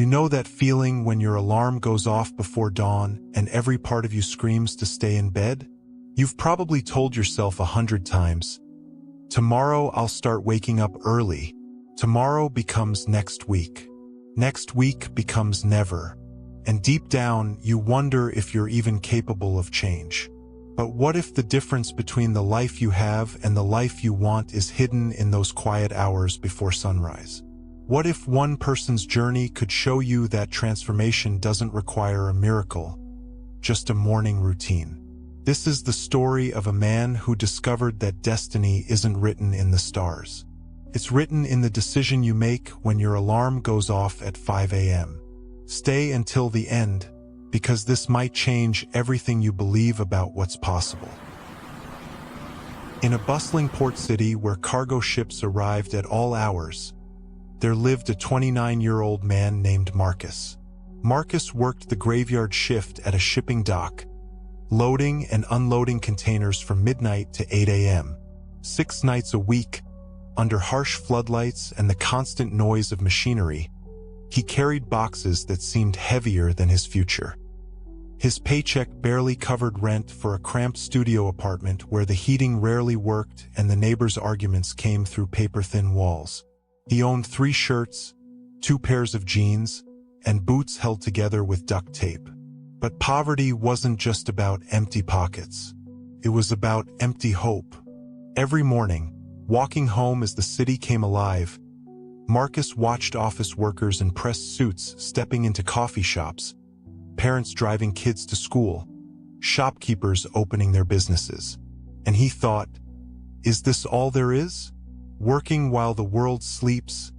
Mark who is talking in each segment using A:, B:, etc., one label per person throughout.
A: You know that feeling when your alarm goes off before dawn and every part of you screams to stay in bed? You've probably told yourself 100 times, tomorrow I'll start waking up early. Tomorrow becomes next week. Next week becomes never. And deep down, you wonder if you're even capable of change. But what if the difference between the life you have and the life you want is hidden in those quiet hours before sunrise? What if one person's journey could show you that transformation doesn't require a miracle, just a morning routine? This is the story of a man who discovered that destiny isn't written in the stars. It's written in the decision you make when your alarm goes off at 5 a.m. Stay until the end, because this might change everything you believe about what's possible. In a bustling port city where cargo ships arrived at all hours, there lived a 29-year-old man named Marcus. Marcus worked the graveyard shift at a shipping dock, loading and unloading containers from midnight to 8 a.m., 6 nights a week. Under harsh floodlights and the constant noise of machinery, he carried boxes that seemed heavier than his future. His paycheck barely covered rent for a cramped studio apartment where the heating rarely worked and the neighbors' arguments came through paper-thin walls. He owned 3 shirts, 2 pairs of jeans, and boots held together with duct tape. But poverty wasn't just about empty pockets. It was about empty hope. Every morning, walking home as the city came alive, Marcus watched office workers in pressed suits stepping into coffee shops, parents driving kids to school, shopkeepers opening their businesses. And he thought, is this all there is? Working while the world sleeps,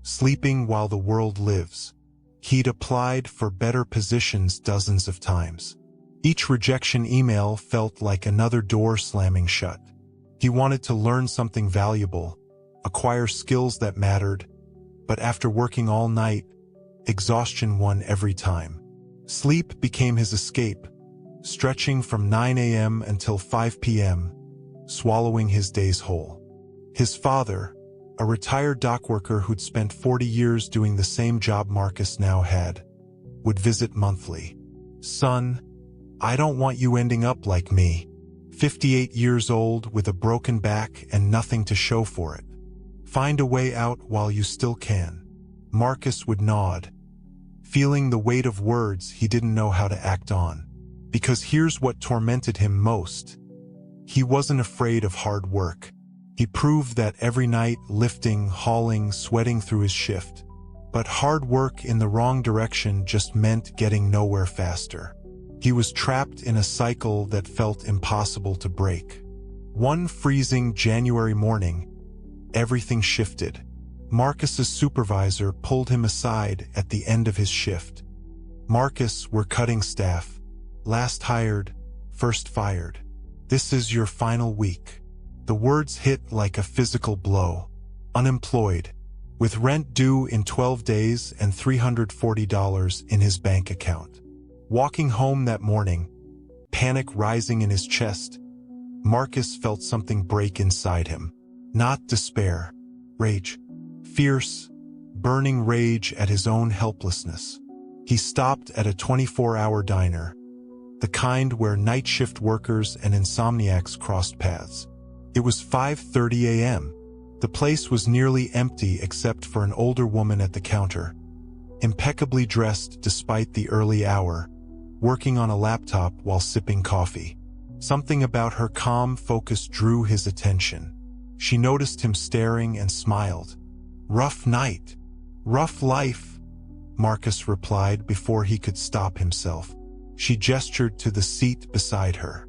A: sleeping while the world lives. He'd applied for better positions dozens of times. Each rejection email felt like another door slamming shut. He wanted to learn something valuable, acquire skills that mattered, but after working all night, exhaustion won every time. Sleep became his escape, stretching from 9 a.m. until 5 p.m., swallowing his days whole. His father, a retired dock worker who'd spent 40 years doing the same job Marcus now had, would visit monthly. Son, I don't want you ending up like me, 58 years old with a broken back and nothing to show for it. Find a way out while you still can. Marcus would nod, feeling the weight of words he didn't know how to act on. Because here's what tormented him most. He wasn't afraid of hard work. He proved that every night, lifting, hauling, sweating through his shift. But hard work in the wrong direction just meant getting nowhere faster. He was trapped in a cycle that felt impossible to break. One freezing January morning, everything shifted. Marcus's supervisor pulled him aside at the end of his shift. Marcus, we're cutting staff. Last hired, first fired. This is your final week. The words hit like a physical blow. Unemployed, with rent due in 12 days and $340 in his bank account. Walking home that morning, panic rising in his chest, Marcus felt something break inside him. Not despair, rage. Fierce, burning rage at his own helplessness. He stopped at a 24-hour diner, the kind where night shift workers and insomniacs crossed paths. It was 5:30 a.m. The place was nearly empty except for an older woman at the counter, impeccably dressed despite the early hour, working on a laptop while sipping coffee. Something about her calm focus drew his attention. She noticed him staring and smiled. Rough night. Rough life, Marcus replied before he could stop himself. She gestured to the seat beside her.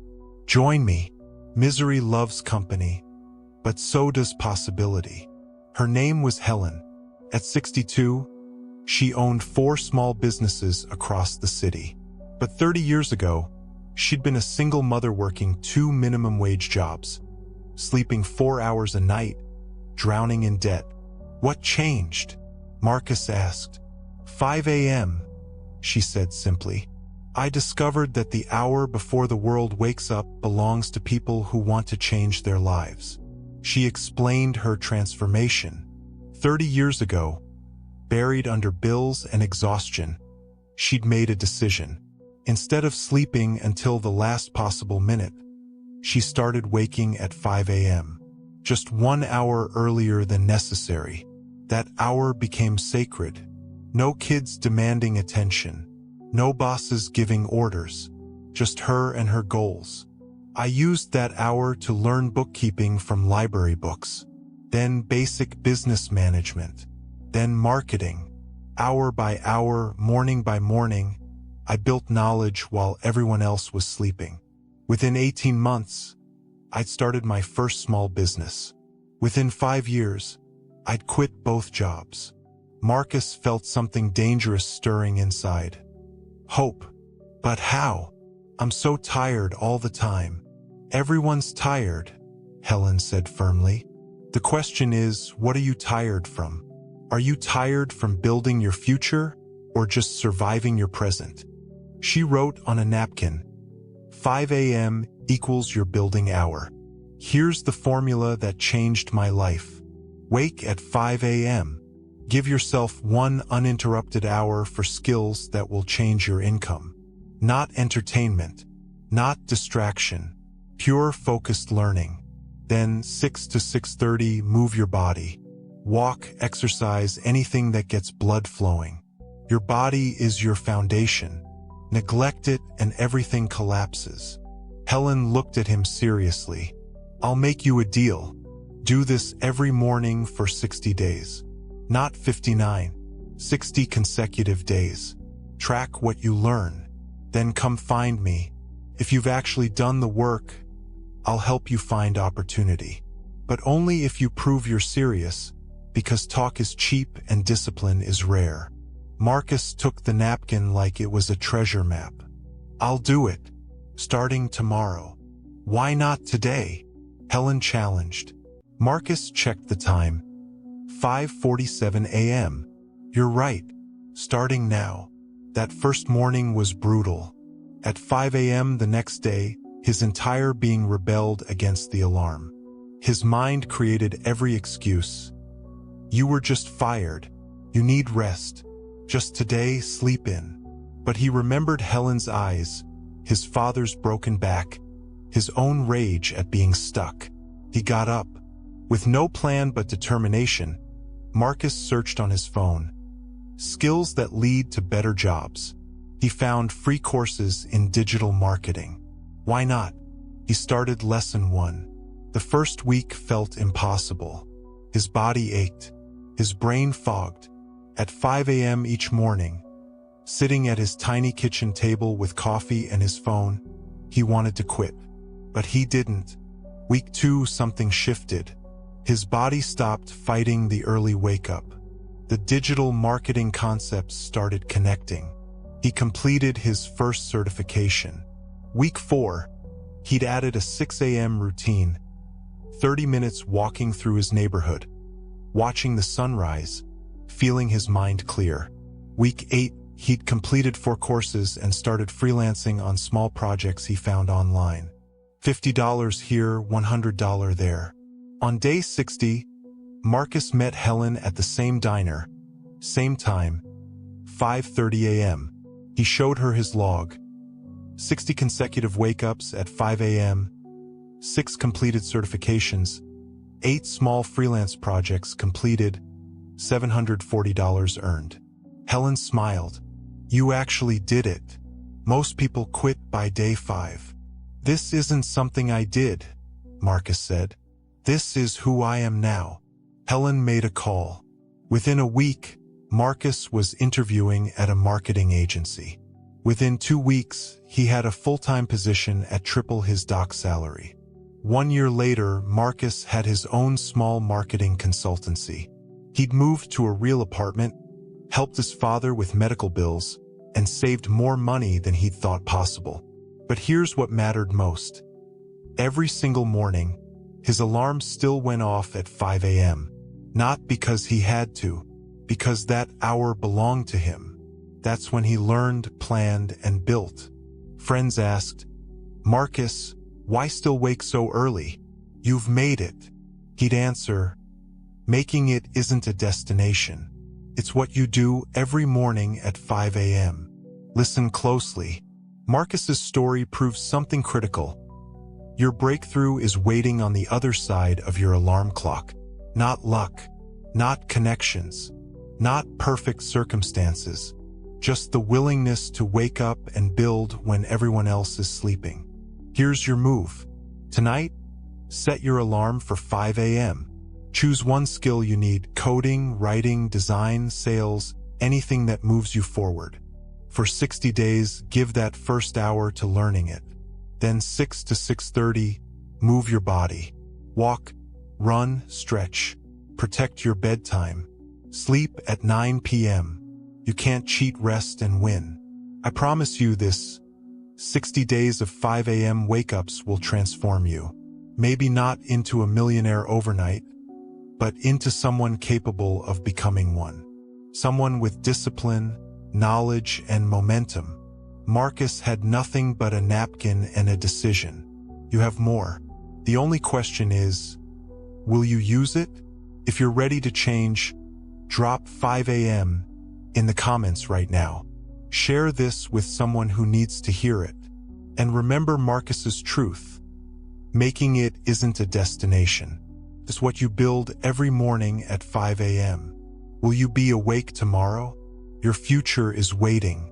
A: Join me. Misery loves company, but so does possibility. Her name was Helen. At 62, she owned 4 small businesses across the city. But 30 years ago, she'd been a single mother working 2 minimum wage jobs, sleeping 4 hours a night, drowning in debt. What changed? Marcus asked. 5 a.m., she said simply. I discovered that the hour before the world wakes up belongs to people who want to change their lives. She explained her transformation. 30 years ago, buried under bills and exhaustion, she'd made a decision. Instead of sleeping until the last possible minute, she started waking at 5 a.m., just 1 hour earlier than necessary. That hour became sacred. No kids demanding attention, no bosses giving orders, just her and her goals. I used that hour to learn bookkeeping from library books, then basic business management, then marketing. Hour by hour, morning by morning, I built knowledge while everyone else was sleeping. Within 18 months, I'd started my first small business. Within 5 years, I'd quit both jobs. Marcus felt something dangerous stirring inside. Hope. But how? I'm so tired all the time. Everyone's tired, Helen said firmly. The question is, what are you tired from? Are you tired from building your future or just surviving your present? She wrote on a napkin, 5 a.m. equals your building hour. Here's the formula that changed my life. Wake at 5 a.m. Give yourself 1 uninterrupted hour for skills that will change your income. Not entertainment, not distraction, pure focused learning. Then 6 to 6:30, move your body. Walk, exercise, anything that gets blood flowing. Your body is your foundation. Neglect it and everything collapses. Helen looked at him seriously. I'll make you a deal. Do this every morning for 60 days. Not 59, 60 consecutive days. Track what you learn. Then come find me. If you've actually done the work, I'll help you find opportunity. But only if you prove you're serious, because talk is cheap and discipline is rare. Marcus took the napkin like it was a treasure map. I'll do it, starting tomorrow. Why not today? Helen challenged. Marcus checked the time. 5:47 a.m. You're right, starting now. That first morning was brutal. At 5 a.m. the next day, his entire being rebelled against the alarm. His mind created every excuse. You were just fired. You need rest. Just today, sleep in. But he remembered Helen's eyes, his father's broken back, his own rage at being stuck. He got up. With no plan but determination, Marcus searched on his phone. Skills that lead to better jobs. He found free courses in digital marketing. Why not? He started lesson 1. The first week felt impossible. His body ached. His brain fogged. At 5 a.m. each morning, sitting at his tiny kitchen table with coffee and his phone, he wanted to quit. But he didn't. Week 2, something shifted. His body stopped fighting the early wake-up. The digital marketing concepts started connecting. He completed his first certification. Week 4, he'd added a 6 a.m. routine, 30 minutes walking through his neighborhood, watching the sunrise, feeling his mind clear. Week 8, he'd completed 4 courses and started freelancing on small projects he found online. $50 here, $100 there. On day 60, Marcus met Helen at the same diner, same time, 5:30 a.m. He showed her his log. 60 consecutive wake-ups at 5 a.m., 6 completed certifications, 8 small freelance projects completed, $740 earned. Helen smiled. You actually did it. Most people quit by day 5. This isn't something I did, Marcus said. This is who I am now. Helen made a call. Within a week, Marcus was interviewing at a marketing agency. Within 2 weeks, he had a full-time position at triple his doc salary. 1 year later, Marcus had his own small marketing consultancy. He'd moved to a real apartment, helped his father with medical bills, and saved more money than he'd thought possible. But here's what mattered most. Every single morning, his alarm still went off at 5 a.m. Not because he had to, because that hour belonged to him. That's when he learned, planned, and built. Friends asked, Marcus, why still wake so early? You've made it. He'd answer, making it isn't a destination. It's what you do every morning at 5 a.m. Listen closely. Marcus's story proves something critical. Your breakthrough is waiting on the other side of your alarm clock. Not luck, not connections, not perfect circumstances, just the willingness to wake up and build when everyone else is sleeping. Here's your move. Tonight, set your alarm for 5 a.m. Choose one skill you need: coding, writing, design, sales, anything that moves you forward. For 60 days, give that first hour to learning it. Then 6 to 6:30, move your body. Walk, run, stretch. Protect your bedtime. Sleep at 9 p.m. You can't cheat rest and win. I promise you this 60 days of 5 a.m. wake-ups will transform you. Maybe not into a millionaire overnight, but into someone capable of becoming one. Someone with discipline, knowledge, and momentum. Marcus had nothing but a napkin and a decision. You have more. The only question is, will you use it? If you're ready to change, drop 5 a.m. in the comments right now. Share this with someone who needs to hear it. And remember Marcus's truth. Making it isn't a destination. It's what you build every morning at 5 a.m. Will you be awake tomorrow? Your future is waiting.